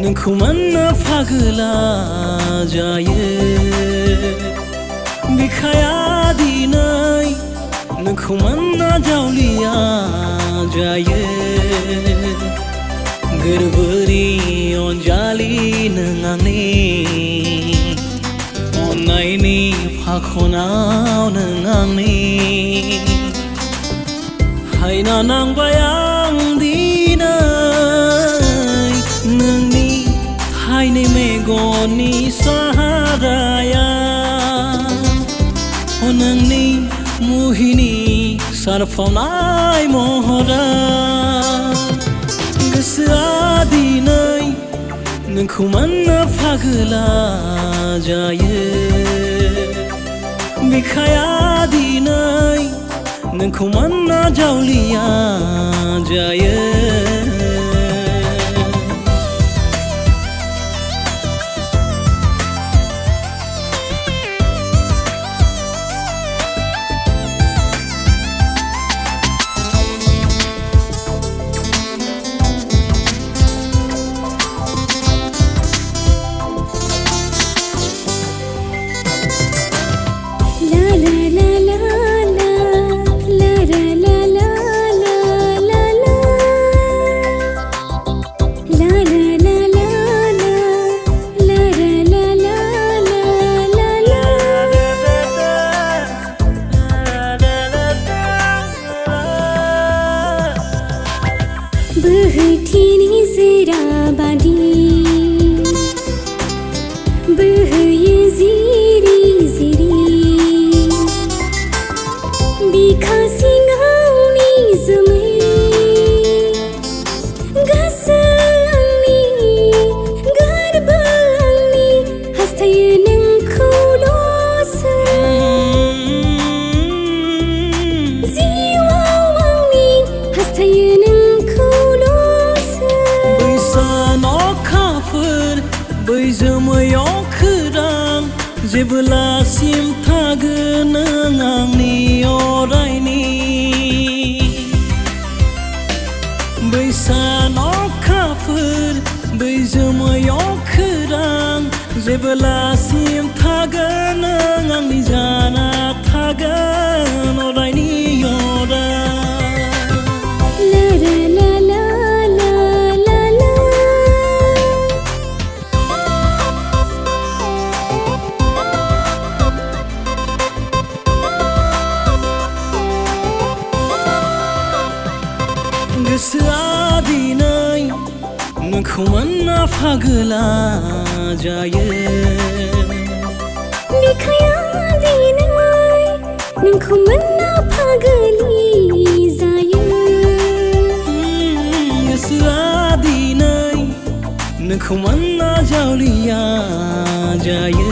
नोंखौ मोननो फागोला जायो बिखाया दिनै नोंखौ मोनना जावलिया जायो गोरबोनि अनजालि नों आंनि अननायनि फाखनाव नों आंनि हायना नांबाय आं दिनै नोंनि थाइनै मेगननि साहाराया नोंनि मुहिनि सारफावनाय महरा गोसोआ दिनै नोंखौ मोननो फागोला जायो बिखाया दिनै नोंखौ मोनना जावलिया जायो बोहैथिनि जेरा बादि बोहैयो जिरि जिरि बिखा सिङावनि जोमै गोसो आंनि गोरबो आंनि हास्थायो नोंखौल'सो जिउआव आंनि हास्थायो बै जोमैयाव खोरां जेब्लासिम थागोन नों आंनि अरायनि बै सान अखाफोर बै जोमैयाव खोरां जेब्लासिम थागोन नों आंनि जाना थागोन अरायनि अराय गोसोआ दिनै नोंखौ मोनना फागोला जायो बिखाया दिनै नोंखौ मोनना फागोलि जायो गोसोआ दिनै नोंखौ मोनना जावलिया जायो